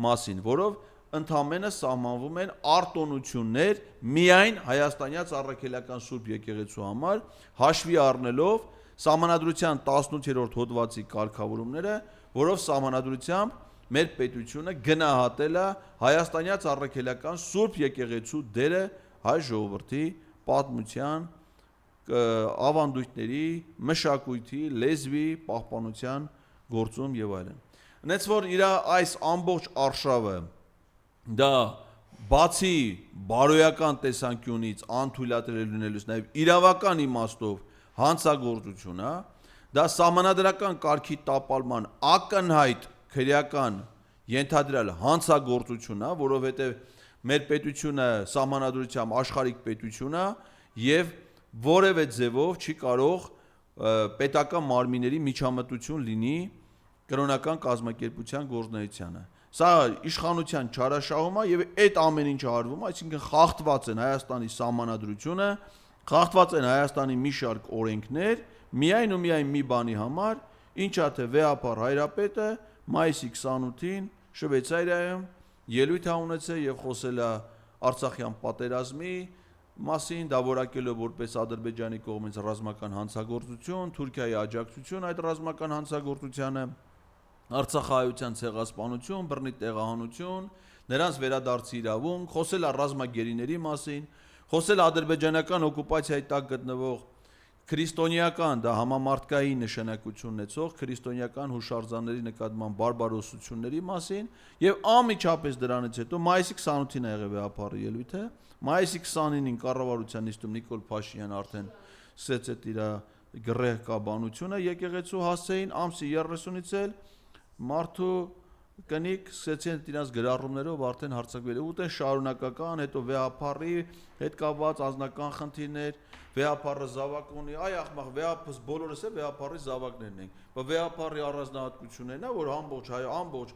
մասին, որով ընդամենը սահմանվում են արտոնություններ միայն հայաստանյաց առաքելական Սուրբ եկեղեցու համար, հաշվի առնելով Սահմանադրության 18-րդ հոդվածի կարգավորումները, որով Սահմանադրությամբ մեր պետությունը գնահատել է հայաստանյաց առաքելական Սուրբ եկեղեցու դերը հայ ժողովրդի պատմության, ավանդույթների, մշակույթի, լեզվի պահպանության գործում եւ այլն։ Այնց որ իր այս ամբողջ արշավը դա բացի բարոյական տեսանկյունից անթույլատրելի լինելուց նաեւ իրավական իմաստով հանցագործություն է, դա սահմանադրական կարգի տապալման ակնհայտ քրեական ենթադրյալ հանցագործություն է, որովհետեւ մեր պետությունը սահմանադրությամբ աշխարհիկ պետություն է եւ որևէ ձևով չի կարող պետական մարմինների միջամտություն լինի կրոնական կազմակերպության գործունեությանը։ Սա իշխանության չարաշահում է եւ այդ ամեն ինչը արվում է, այսինքն խախտված են Հայաստանի սահմանադրությունը, խախտված են Հայաստանի մի շարք օրենքներ, միայն ու միայն մի բանի համար, ինչա թե վեհապար հայրապետը մայիսի 28-ին Շվեյցարիայում ելույթ է ունեցել եւ խոսել է Արցախյան պատերազմի մասին, դա որակելով որպես Ադրբեջանի կողմից ռազմական հանցագործություն, Թուրքիայի աջակցություն այդ ռազմական հանցագործությանը, Արցախահայության ցեղասպանություն, բռնի տեղահանություն, նրանց վերադարձի իրավունք, խոսել է ռազմագերիների մասին, խոսել ադրբեջանական օկուպացիայի տակ գտնվող քրիստոնեական, դա համամարտկային նշանակություն ունեցող քրիստոնեական հուշարձանների նկատմամբ բարբարոսությունների մասին եւ անմիջապես դրանից հետո մայիսի 28-ին ա եղել վեհապարի ելույթը, մայիսի 29-ին կառավարության նիստում Նիկոլ Փաշինյանը արդեն սկսեց այդ իր գրեհ կաբանությունը եկեղեցու հասցեին ամսի 30-ից էլ մարդու կնիկ սկսեցին իրաց գրառումներով արդեն հարցակվել ուտեն շարունակական, հետո վեհապարի հետ կապված անձնական խնդիրներ, վեհապարը զավակ ունի, այ ախմախ վեհապս բոլորս է վեհապարի զավակներն ենք, բայց վեհապարի առանձնահատկությունն է, որ ամբողջ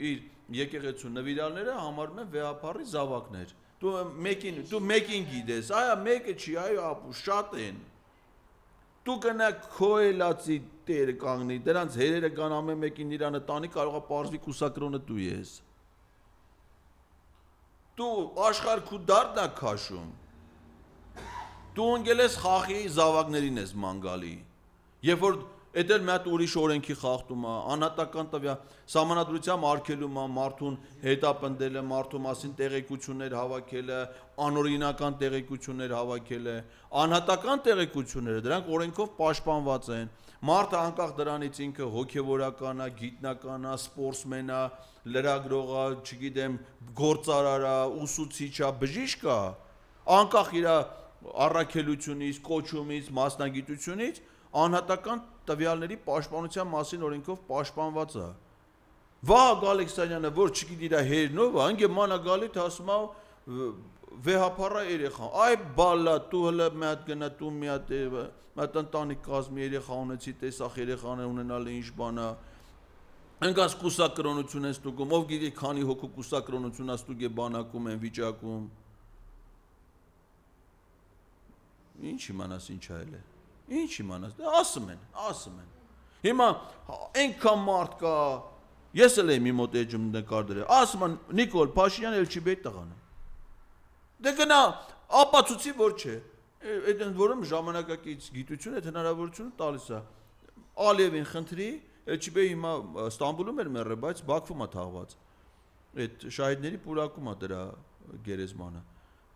իր եկեղեցու նվիրալները համարում են վեհապարի զավակներ։ Դու մեկին գիտես, այա մեկը չի, այո շատ են։ Դու կնա քո էլացի տերը կանգնի, դրանց հերերը կան ամեն մեկին իրանը տանի, կարող է պարզվի կուսակրոնը դու ես։ Դու աշխարհքու դարդն է քաշում։ Դու ընկել ես խախի զավակներին ես մանգալի։ Երբ որ Էդ էլ մի հատ ուրիշ օրենքի խախտում է, անհատական տվյալ սահմանադրությամբ արգելում է մարդուն հետապնդելը, մարդու մասին տեղեկություններ հավաքելը, անօրինական տեղեկություններ հավաքելը, անհատական տեղեկությունները, դրանք օրենքով պաշտպանված են։ Մարդը անկախ դրանից ինքը հոգևորական է, գիտնական է, սպորտսմեն է, լրագրող է, չգիտեմ, գործարար է, ուսուցիչ է, բժիշկ է, անկախ իր առաքելությունից, կոչումից, մասնագիտությունից անհատական տվյալների պաշտպանության մասին օրենքով պաշտպանված է։ Վահագ Ալեքսանյանը, որ չգիտի իր հերնով, անգե մանա գալի ասում է վեհապարա երեխան։ Այ բալա, դու հələ մի հատ գնա, դու մի հատ ընտանիք կազմի երեխա ունեցի, տեսախ երեխան ունենալը ինչ բան է։ Ընկած կուսակրոնություն են ստուգում, ով գիտի քանի հոգու կուսակրոնություն է ստուգ է բանակում են վիճակում։ Ինչ իմանաս ինչ այլ է։ Ինչ իմանաս, ասում են։ Հիմա այնքան մարդ կա, ես էլ եմ իմ մոտ էջում նկար դրել, ասում են Նիկոլ Փաշինյանը էլ չի բեի տղան։ Դե գնա, ապացուցի որ չէ։ Այդ ընդ որում ժամանակակից գիտությունը հնարավորություն տալիս է։ Ալիևին խնդրի, Էլչիբեի հիմա Ստամբուլում էր մեռը, բայց Բաքվում է թաղված։ Այդ շահիդների պուրակում է դրա գերեզմանը։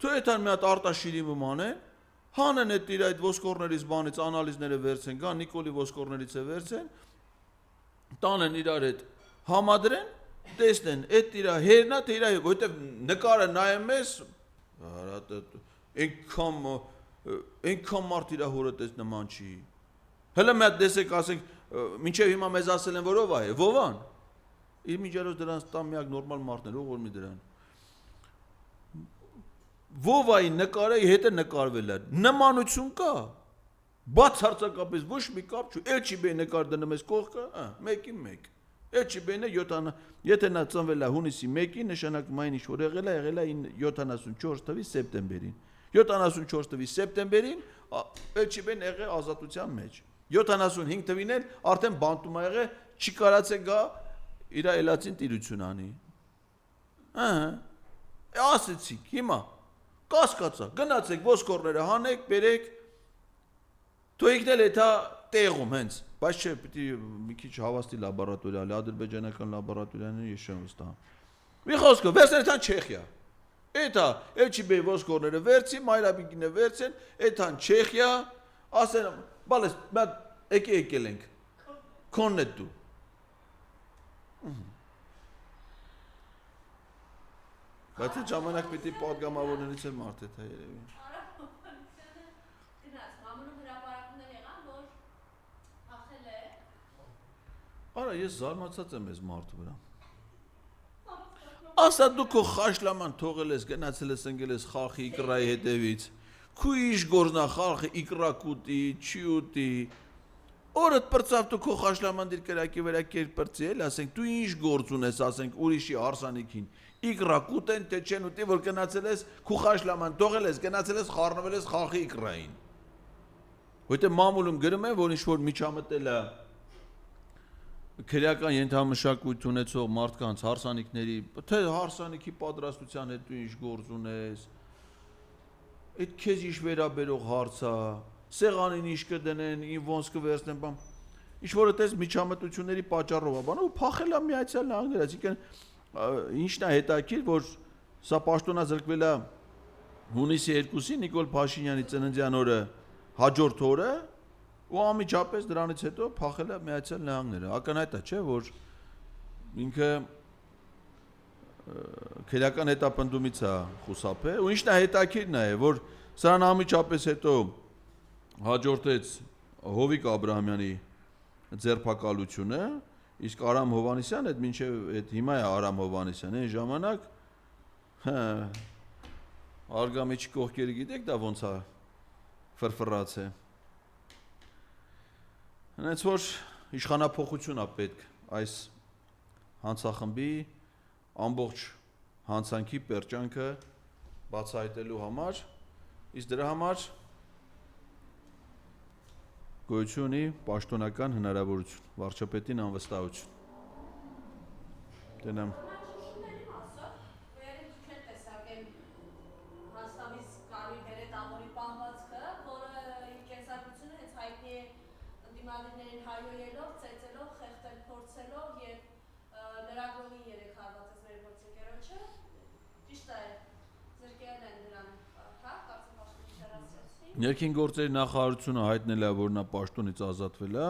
Թող այդան մի հատ Արտաշիրիմում անեն, հանեն այդ իր այդ ոսկորներից բանից անալիզները վերցեն, գան Նիկոլի ոսկորներից է վերցեն, տանեն իրար հետ համադրեն, տեսնեն, այդ իր հերնա թե իր, որտեվ նկարը նայում ես, այնքան մարդ իր հորը տես նման չի։ Հələ մի հատ տեսեք, ասենք, մինչև հիմա մեզ ասել են, որ ով է, Վովան։ Իր միջերոց դրանց տան միակ նորմալ մարդներ, ով որ մի դրան։ Վովայի նկարը հետ է նկարվել է, նմանություն կա, բացարձակապես ոչ մի կապ չու, Էլչիբեի նկար դնում ես կողքը, մեկի մեկ, Էլչիբեյն է եթե նա ծնվել է հունիսի 1-ին, նշանակում այն ինչ որ եղել է 74 թվականի սեպտեմբերին, 74 թվականի սեպտեմբերին Էլչիբեյն եղել ազատության մեջ, 75 թվին էլ արդեն բանտում է եղել, չի կարած է գա իր էլացին տիրություն անի, ասեցիք, հիմա, կասկածա, գնացեք ոսկորները հանեք, բերեք, թույքն էլ էթա տեղում հենց, բայց չէ, պիտի մի քիչ հավաստի լաբորատորիա, ադրբեջանական լաբորատորիաները ես չեմ վստահում։ Մի խոսքով, վերցնել էթան Չեխիա, Էթա, էլչի բե ոսկորները վերցի, մայրաբիկինը վերցեն, էթան Չեխիա, ասեն, բալես, մատ եկել ենք, քոնն է դու։ Բայց այդ ժամանակ պիտի պատգամավորներից էլ մարդ էթա երևի։ Գնաց, մամունում հրապարակումներ եղան, որ ախել է։ Արա, ես զարմացած եմ այս մարդու վրա։ Ասա դու քո խաշլաման թողել ես, գնացել ես ընկել ես խախի իկրայի հետևից։ Քու իշ գործնա խախը իկրա կուտի, չի ուտի։ Օրդ պրծավ դու քո խաշլաման դիր կրակի վրա կեր պրծի էլ, ասենք դու ինչ գործ ունես, ասենք ուրիշի հարսանիքին։ Իկրա կուտեն, թե չեն ուտի, որ գնացել ես քու խաշլաման թողել ես, գնացել ես խառնվել ես խախի իկրային։ Որտե մամուլում գրում են, որ ինչ որ միջամտել է քրեական ենթամշակույթ ունեցող մարդկանց հարսանիքների, թե հարսանիքի պատրաստության հետ դու ինչ գործ ունես, այդ քեզ ինչ վերաբերող հարց է, սեղանին ինչ կդնեն, ոնց կվերցնեն, բան, ինչ որ այդպես միջամտությունների պատճառով է, բանը ու փախել է Միացյալ Նահանգներ, այսինքն ինչն է հետաքրքիր, որ սա պաշտոնազրկվել է հունիսի 2-ին Նիկոլ Փաշինյանի ծննդյան օրը, հաջորդ օրը ու անմիջապես դրանից հետո փախել է Միացյալ Նահանգները։ Ակնհայտ է, չէ, որ ինքը քրեական հետապնդումից է խուսափել, ու ինչն է հետաքրքիրն է, որ սրան անմիջապես հետո հաջորդեց Հովիկ Աբրահամյանի ձերբակալությունը, իսկ Արամ Հովհաննիսյանը, այդ մինչև այդ հիմա է Արամ Հովհաննիսյանը, այն ժամանակ Արգամիջի կողքերը գիտեք դա ոնց է ֆրֆռած է։ Հենց որ իշխանափոխություն է պետք այս հանցախմբի ամբողջ հանցանքի պերճանքը բացահայտելու համար, իսկ դրա համար գոյություն ունի պաշտոնական հնարավորություն, վարչապետին անվստահություն։ Դենամ Ներքին գործերի նախարարությունը հայտնել է, որ նա պաշտոնից ազատվել է,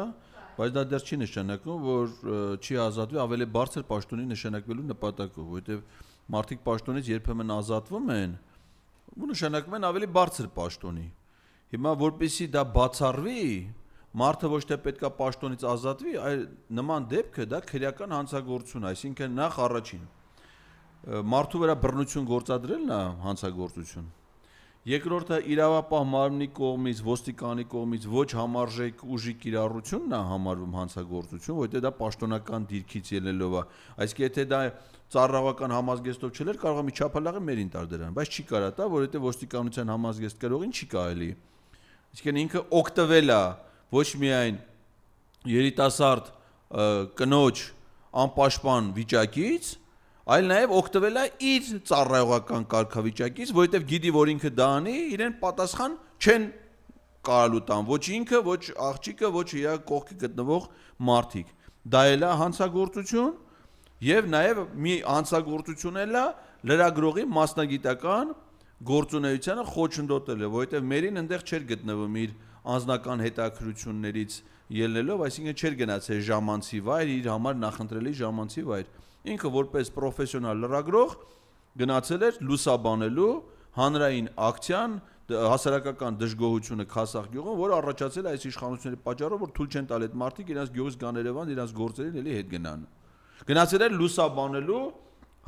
բայց դա դեռ չի նշանակում, որ չի ազատվի ավելի բարձր պաշտոնի նշանակվելու նպատակով, որովհետև մարդիկ պաշտոնից երբեմն ազատվում են ու նշանակում են ավելի բարձր պաշտոնի։ Հիմա որպեսզի դա բացառվի, մարդը ոչ թե պետքա պաշտոնից ազատվի, այլ նման դեպքը դա քրեական հանցագործություն, այսինքն նախ առաջին մարդու վրա բռնություն գործադրելն է հանցագործություն։ Երկրորդը իրավապահ մարմնի կողմից, ոստիկանի կողմից ոչ համարժեք ուժի կիրառությունն է համարվում հանցագործություն, որտեղ դա պաշտոնական դիրքից ելնելով է։ Այսինքն եթե դա ծառայողական համազգեստով չլեր, կարող է մի չափալաղը մերին տար դրան, բայց չի կարա տա, որովհետև ոստիկանության համազգեստ կրողին չի կարելի։ Այսինքն ինքը օգտվել է ոչ միայն երիտասարդ կնոջ անպաշտպան վիճակից, այլ նաև օգտվել է իր ծառայողական կարգավիճակից, որովհետև գիտի, որ ինքը դա անի, իրեն պատասխան չեն կարալու տան, ոչ ինքը, ոչ աղջիկը, ոչ իր կողքի գտնվող մարդիկ։ Դա էլ է հանցագործություն եւ նաև մի հանցագործություն էլ է լրագրողի մասնագիտական գործունեությանը խոչընդոտելը, որովհետև մերին այնտեղ չէր գտնվում իր անձնական հետաքրություններից ելնելով, այսինքն չէր գնացել ժամանցի վայր, իր համար նախընտրելի ժամանցի վայր։ Ինքը որպես պրոֆեսիոնալ լրագրող գնացել էր լուսաբանելու հանրային ակցիան, հասարակական դժգոհությունը Քասախ գյուղում, որը առաջացել է այս իշխանությունների պատճառով, որ թույլ չեն տալ այդ մարդիկ իրենց գյուղից գան Երևան, իրենց գործերին էլի հետ գնան։ Գնացել էր լուսաբանելու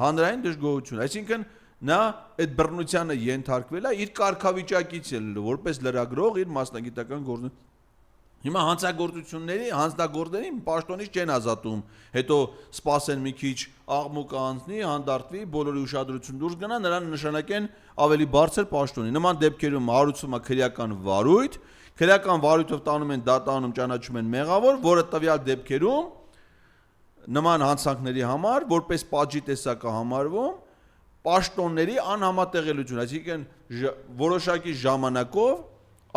հանրային դժգոհություն, այսինքն նա այդ բռնությանը ենթարկվել է իր կարգավիճակից ելնելով, որպես լրագրող իր մասնագիտական գործը։ Հիմա հանցագործությունների, հանձնագործներին պաշտոնից չեն ազատում, հետո սպասեն մի քիչ աղմուկը անցնի, հանդարտվի, բոլորի ուշադրություն դուրս գնա, նրան նշանակեն ավելի բարձր պաշտոնի։ Նման դեպքերում հարուցվում է քրեական վարույթ, քրեական վարույթով տանում են դատանում, ճանաչում են մեղավոր, որը տվյալ դեպքերում նման հանցանքների համար որպես պատժի տեսակ է համարվում պաշտոնների անհամատեղելություն, այսինքն որոշակի ժամանակով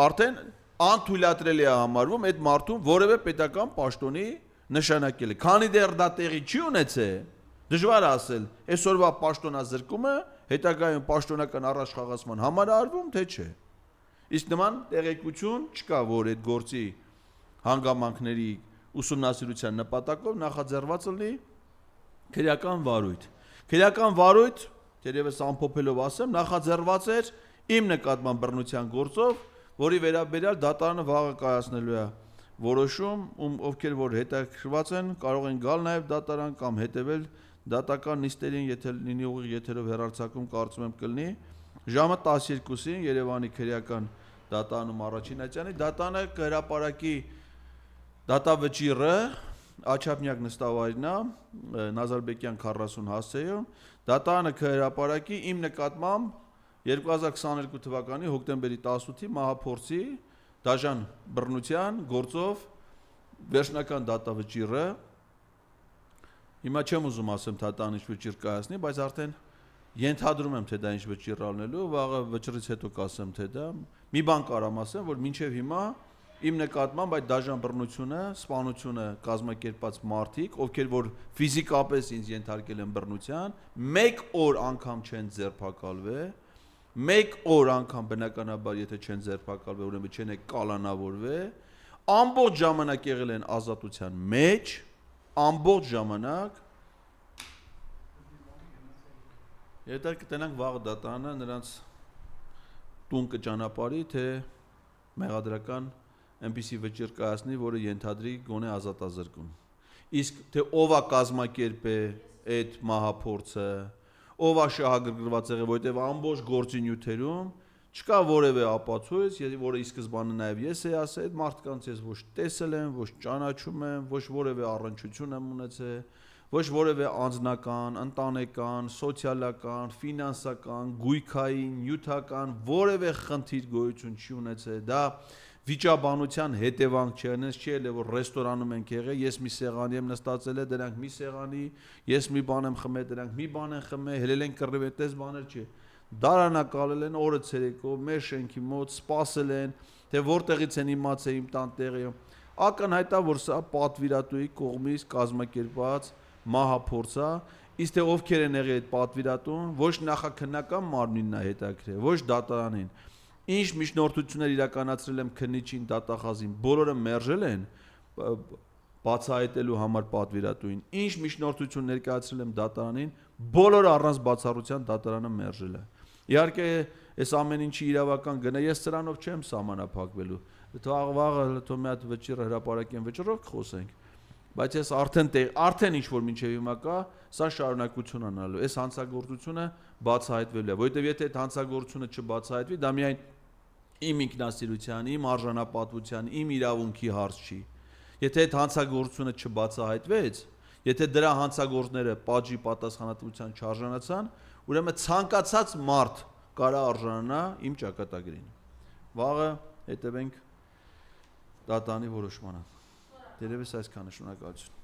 արդեն անթույլատրելի է համարվում այդ մարդուն որևէ պետական պաշտոնի նշանակելը։ Քանի դեռ դա տեղի չի ունեցել, դժվար է ասել, այսօրվա պաշտոնազրկումը հետագայում պաշտոնական առաջխաղացման համար արվում, թե չէ։ Իսկ նման տեղեկություն չկա, որ այդ գործի հանգամանքների ուսումնասիրության նպատակով նախաձեռնված լինի քրեական վարույթ։ Քրեական վարույթ, թերևս ամփոփելով ասեմ, նախաձեռնված էր իմ նկատմամբ բռնության գործով, որի վերաբերյալ դատարանը վաղը կայացնելու է որոշում, ովքեր որ հետաքրքրված են, կարող են գալ նաև դատարան կամ հետևել դատական նիստերին, եթե լինի ուղիղ եթերով հեռարձակում, կարծում եմ կլինի, ժամը 12-ին Երևանի քրեական դատարանում առաջին ատյանի դատանը կհրապարակի դատավճիռը Աչափնյակ նստավայրն է Նազարբեկյան 40 հասցեում, դատարանը կհրապարակի իմ նկատմամբ 2022 թվականի հոկտեմբերի 18-ի մահափորձի դաժան բռնության գործով վերջնական դատավճիռը։ Հիմա չեմ ուզում ասեմ թե դա ինչ վճիռ կայացնի, բայց արդեն ենթադրում եմ թե դա ինչ վճիռ ալնելու, վաղը վճռից հետո կասեմ թե դա։ Մի բան կարամ ասեմ, որ մինչև հիմա իմ նկատմամբ այդ դաժան բռնությունը, սպանությունը կազմակերպած մարդիկ, ովքեր որ ֆիզիկապես ինձ ենթարկել են բռնության, մեկ օր անգամ չեն ձերբակալվել, մեկ օր անգամ բնականաբար եթե չեն ձերբակալվել, ուրեմն չեն կալանավորվել, ամբողջ ժամանակ եղել են ազատության մեջ, ամբողջ ժամանակ։ Եթե կտենանք վաղ դատարանը նրանց տուն կճանապարհի, թե մեղադրական այնպիսի վճիռ կայացնի, որը ենթադրի գոնե ազատազրկում։ Իսկ թե ով է կազմակերպել այդ մահափորձը, ով է շահագրգռված եղել, որովհետև ամբողջ գործի նյութերում չկա որևէ ապացույց, որը ի սկզբանե նաև ես էի ասել, այդ մարդկանց ես ոչ տեսել եմ, ոչ ճանաչում եմ, ոչ որևէ առնչություն եմ ունեցել, ոչ որևէ անձնական, ընտանեկան, սոցիալական, ֆինանսական, գույքային, նյութական որևէ խնդիր գոյություն չի ունեցել։ Դա վիճաբանության հետևանք չէ, այնպես չի ելել, որ ռեստորանում ենք եղել, ես մի սեղանի եմ նստածել, դրանք մի սեղանի, ես մի բան եմ խմել, դրանք մի բան են խմել, հելել են կռիվ, այդպես բաներ չի։ Դարանակալել են օրը ցերեկով, մեր շենքի մոտ սպասել են, թե որտեղից են իմացել իմ տան տեղը։ Ակնհայտ է, որ սա պատվիրատուի կողմից կազմակերպված մահափորձ է, իսկ թե ովքեր են եղել այդ պատվիրատուն, ոչ նախաքննական մարմինն է հետաքրքրել, ոչ դատարանին։ Ինչ միջնորդություններ իրականացրել եմ քննիչին, դատախազին, բոլորը մերժել են բացահայտելու համար պատվիրատուին։ Ինչ միջնորդություն ներկայացրել եմ դատարանին, բոլորը առանց բացառության դատարանը մերժել է։ Իհարկե, այս ամեն ինչի իրավական գնը ես սրանով չեմ սահմանափակվելու։ Վաղը թող մի հատ վճիռը հրապարակեն, վճռով կխոսենք։ Բայց ես արդեն ինչ որ մինչև հիմա կա, սա շարունակություն անալու։ Այս հանցագործությունը բացահայտվելու է, որովհետև եթե այդ հանցագործությունը չբացահայտվի, դա միայն իմ ինքնասիրության, իմ արժանապատվության, իմ իրավունքի հարց չի։ Եթե այդ հանցագործությունը չբացահայտվեց, եթե դրա հանցագործները պատժի պատասխանատվության չարժանացան, ուրեմն ցանկացած մարդ կարա արժանանա իմ ճակատագրին։ Վաղը հետևենք դատանի որոշմանը։ Դերևս այսքանը, շնորհակալություն։